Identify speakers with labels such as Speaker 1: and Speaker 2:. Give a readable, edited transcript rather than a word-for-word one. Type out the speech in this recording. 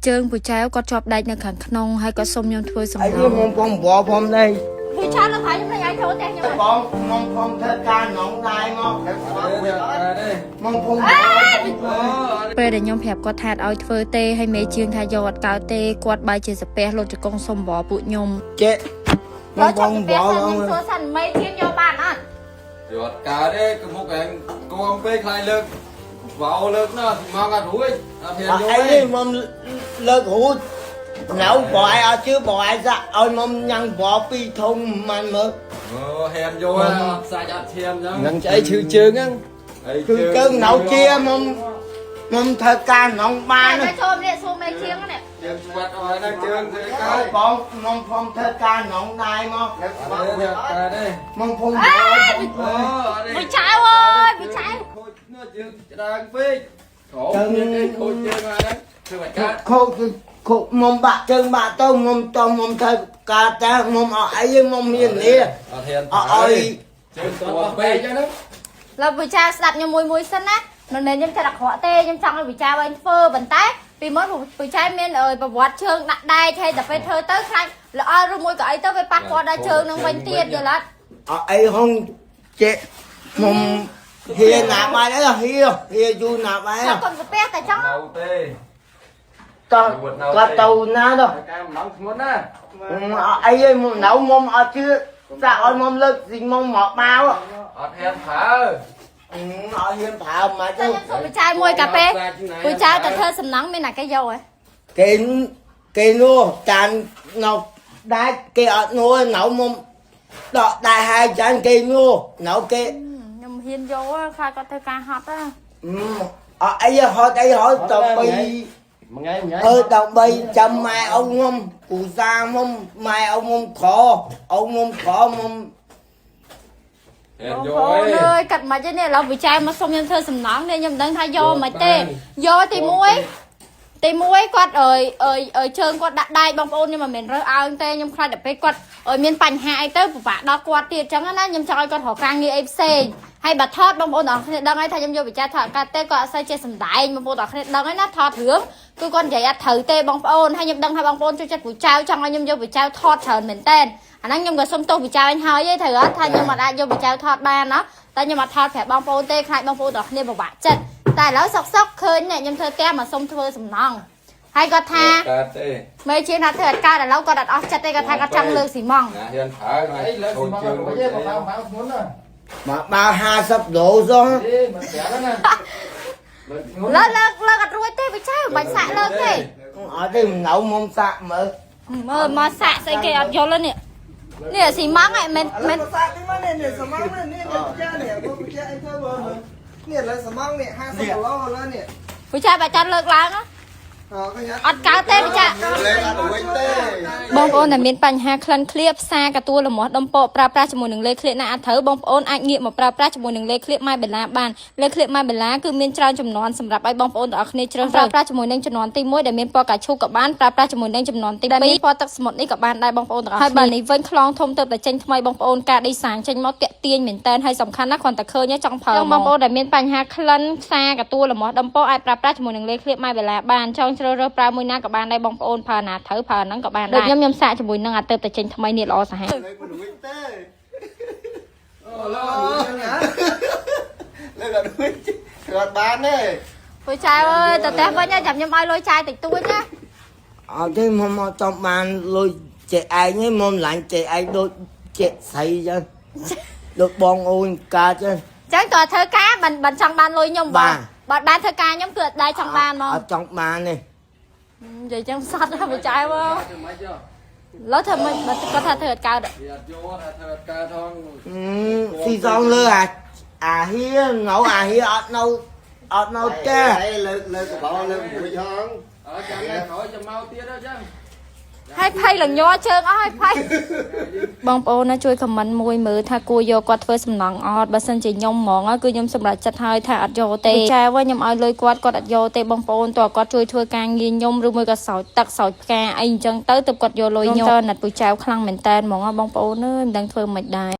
Speaker 1: Chương buổi trái có chọp đạchនៅខាងក្នុងហើយក៏សុំខ្ញុំធ្វើសម្ល
Speaker 2: ឯងមកបងបបផងនេះ
Speaker 1: buổi trái nó phải chúng này thôiតែខ្ញុំ
Speaker 2: បងមកផងធ្វើការនងដៃមកមកផង
Speaker 1: ពេលដែលខ្ញុំប្រាប់គាត់ថាឲ្យធ្វើទេហើយមេជាងថាយកអត់កើតទេគាត់បាយជាសាពះលុតចកងសុំបបពួកខ្ញុំ
Speaker 2: ចេមកបងបប
Speaker 1: ខ្ញុំធ្វើសិនមេជាងយកបានអត់
Speaker 3: យកកើតទេគឺមុខឯងគួងពេកខ្លាយលើកវ៉ៅលើកនោះមកអត់រួចអត់ហ៊ានយក
Speaker 2: ឯងនេះមកលើករួចណៅបងឯងអត់ជឿបងឯងសាក់ឲ្យមកញ៉ាំបបពីរធុងមិនមើល
Speaker 3: ហ៊ានយកអត់សាច់អត់ឈាមអញ្ចឹង
Speaker 4: នឹងស្អីឈឺជើងហ្នឹង
Speaker 2: គឺជើងណៅជាមកធ្វើការនងបាន
Speaker 1: តែចូលនេះសុំមេជាងនេះ
Speaker 3: យើងស្វាត់អស់ហ្នឹងជើងធ្វើកើ
Speaker 2: បងមកផងធ្វើការនងដៃមក
Speaker 3: កើតទេ
Speaker 2: មកផង
Speaker 1: buổi trái ơi buổi trái
Speaker 3: ខូចនោះជើងច្ដើងពេកក្រោមមានអីខូចជើងហើយហ្នឹងធ្វើមិនកើត
Speaker 2: ខូចមកបាក់ជើងបាក់ទៅមកទៅមកធ្វើការតែមកអត់អីមកមាននេះ
Speaker 3: អត់ហ៊ាន
Speaker 2: អត់ឲ្យ
Speaker 3: ជើងស្គាល់ពេកអញ្ចឹងណា
Speaker 1: ឡើយbuổi trái ស្ដាប់ខ្ញុំមួយសិនណាមិនមែនខ្ញុំចិត្តអាក្រក់ទេខ្ញុំចង់ឲ្យbuổi tráiឲ្យធ្វើប៉ុន្តែពីមុនbuổi trái មានប្រវត្តិជើងដាក់ដែកហើយតែពេលធ្វើទៅខ្លាចល្អឬមួយក៏អីទៅវាប៉ះពាល់ដល់ជើងនឹងវិញទៀតយល់អត់
Speaker 2: អីហងចេមុំហៀណាបាយអីហៀយូណាបាយ
Speaker 1: sao còn cái bé tại trong
Speaker 3: នៅទេ
Speaker 2: តើគាត់ទៅណាទៅ
Speaker 3: កាយមិនដឹងធ្ងន់ណា
Speaker 2: អីមកណៅមុំអត់ជឿសាក់ឲ្យមុំលើកស៊ីមុំមកមក
Speaker 3: អត់ហ៊ានប្រើ
Speaker 2: អត់ហ៊ានប្រើមកទៅ
Speaker 1: ខ្ញុំសុំbuổi tráiមួយកាហ្វេbuổi trái តែធ្វើសំណងមានតែគេយកហ៎
Speaker 2: គេនោះចាននៅដាច់គេអត់នោះណៅមុំដកដែរហើយចានគេនោះណៅគេ
Speaker 1: ខ្ញុំហ៊ានយកខ្លាចគាត់ធ្វើការហត់ណា
Speaker 2: អីហត់អីហត់ទៅបី
Speaker 4: មួយថ្ងៃមួយថ្ងៃ
Speaker 2: ដើម្បីចាំម៉ែអ៊ំខ្ញុំពូសាមុំម៉ែអ៊ំខ្ញុំខអ៊ំខ្ញុំខមុំ
Speaker 3: ហ៊ាន
Speaker 1: បង
Speaker 3: យក
Speaker 1: ប្អូន
Speaker 3: អី
Speaker 1: អើយកាត់មិនទេនេះឥឡូវbuổi tráiមកសុំខ្ញុំធ្វើសំណងនេះខ្ញុំមិនដឹងថាយកមិនទេយកទី1គាត់ជើងគាត់ដាក់ដែកបងប្អូនខ្ញុំមិនមែនរើសអើងទេខ្ញុំខ្លាចតែពេលគាត់មានបញ្ហាអីទៅពិបាកដល់គាត់ទៀតអញ្ចឹងណាខ្ញុំចង់ឲ្យគាត់រកការងារអីផ្សេងហើយបើថតបងប្អូនអរគ្នាដឹងហើយថាខ្ញុំយកវិចារថតកាត់ទេគាត់អត់សូវចេះសំដែងបងប្អូនអរគ្នាដឹងហើយណាថតរឿងគឺគាត់និយាយអត់ត្រូវទេបងប្អូនហើយខ្ញុំដឹងថាបងប្អូនចូលចិត្តវិចារចង់ឲ្យខ្ញុំយកវិចារថតច្រើនមែនតើអាហ្នឹងខ្ញុំក៏សុំទោសវិចារវិញហើយទេត្រូវអត់ថាខ្ញុំអត់អាចយកវិចារថតបានណាតែខ្ញុំអត់ថតប្រាប់បងប្អូនទេខ្លាចបងប្អូនអរគ្នាពិបាកចិត្តតែឥឡូវសុកឃើញខ្ញុំធ្វើផ្ទះមកសុំធ្វើសំណងហើយគាត់ថា
Speaker 3: កើតទេ
Speaker 1: មេជាថាធ្វើអត់កើតឥឡូវគាត់អត់អស់ចិត្តទេគាត់ថាគាត់ចង់លើកស៊ីម៉ង
Speaker 3: ណាហ៊ានប្រើណា
Speaker 4: អីលើក
Speaker 3: ខូ
Speaker 4: ស៊ី
Speaker 3: ច
Speaker 4: មក
Speaker 3: ជើង
Speaker 4: មក
Speaker 3: រួច
Speaker 4: ទេ
Speaker 3: ទេ
Speaker 4: មកបើធ្ងន់ណា
Speaker 2: មកបើ50ដុល្លារសោះ
Speaker 4: ទេមកប្រាប់ណាលើកធ្ងន់
Speaker 1: លើកអត់រួចទេវិចារមិនសាក់លើកទេ
Speaker 2: អត់ទេណៅមុំសាក់មើល
Speaker 1: មើលមកសាក់ស្អីគេអត់យល់ទេនេះនេះស៊ីម៉ងឯមិន
Speaker 5: សាក់នេះមកនេះសំងនេះចានេះពួកចាអីធ្វើមើលនេះលើសំងនេះ50គីឡូលើនេះ
Speaker 1: វិចារបើចាត់លើកឡើងណា
Speaker 5: កញ្ញា
Speaker 1: អត់កើតទេវិចារ
Speaker 5: លេងអត់រួចទេ
Speaker 1: បងប្អូនដែលមានបញ្ហាក្លិនឃ្លាបផ្សាកាទួលលាស់ដំពកប្រើប្រាស់ជាមួយនឹងលេខឃ្លាកណាអត់ត្រូវបងប្អូនអាចងាកមកប្រើប្រាស់ជាមួយនឹងលេខឃ្លាកម៉ៃបេឡាបានលេខឃ្លាកម៉ៃបេឡាគឺមានច្រើនចំនួនសម្រាប់ឲ្យបងប្អូនទាំងអស់គ្នាជ្រើសរើសប្រើប្រាស់ជាមួយនឹងចំនួនទី1ដែលមានពណ៌កាឈូក៏បានប្រើប្រាស់ជាមួយនឹងចំនួនទី2ដែលមានពណ៌ទឹកសមុទ្រនេះក៏បានដែរបងប្អូនទាំងអស់គ្នាហើយបើនេះវិញខ្លងធំទៅតែចេញថ្មីបងប្អូនការឌីសាញចេញមកតាក់ទាញមែនតើហើយសំខាន់ណាស់គ្រាន់តែឃើញចង់ប្រើបងប្អូនដែលមានបញ្ហាក្លិនផ្សាកាទួលលាស់ដំពកអាចប្រើប្រាស់ជាមួយនឹងលេខឃ្លាកម៉ៃបេឡាបានចង់ជ្រើសរើសប្រើមួយណាក៏បានដែរបងប្អូនប្រើណាត្រូវប្រើហ្នឹងក៏បានដែរខ្ញុំសាកជាមួយនឹងអាទៅតែចេញថ្មីនេះល្អសាហាវ
Speaker 5: លេងមិនរួចទេ
Speaker 3: អូឡូ
Speaker 5: លេងអត់រួចគ្រាន់បានទេ
Speaker 1: ពុយចៅអើយតើតែវិញចាំខ្ញុំឲ្យលុយចាយតិចតួចណា
Speaker 2: អត់ទេមុំមកចំបានលុយចេឯងហ្នឹងមុំឡាញ់ចេឯងដូចចេស្រីចឹងដូចបងអូនកើតចឹង
Speaker 1: ចឹងតើធ្វើការមិនចង់បានលុយខ្ញុំបាទបើបានធ្វើការខ្ញុំគឺអត់ដែរចង់បានហ្មង
Speaker 2: អត់ចង់បានទេ
Speaker 1: និយាយចឹងសតណាពុយចៅអើយ
Speaker 3: ធ្វើម៉េចចុះ
Speaker 1: ឡើយធ្វើមិនគាត់ថាធ្វើអត់កើត
Speaker 3: វាអត់យកថាធ្វើអត់កើតថង
Speaker 2: ស៊ីសងលើអាហៀនៅអាហៀអត់នៅទេ
Speaker 5: លើកកបោលើករួចហង
Speaker 3: អត់ចាំតែក្រោយចាំមកទៀតអញ្ចឹង
Speaker 1: ហើយភ័យលញ័រជើងអស់ហើយភ័យបងប្អូនណាជួយខមមិនមួយមើលថាគួរយកគាត់ធ្វើសំណងអត់បើសិនជាខ្ញុំហ្មងគឺខ្ញុំសម្រេចចិត្តហើយថាអត់យកទេចាវិញខ្ញុំឲ្យលុយគាត់អត់យកទេបងប្អូនតើគាត់ជួយធ្វើការងារខ្ញុំឬមួយក៏សោចទឹកសោចផ្កាអីអញ្ចឹងទៅគាត់យកលុយខ្ញុំទៅណាត់ពូចៅខ្លាំងមែនតើហ្មងបងប្អូនអើយមិនដឹងធ្វើមិនដែរ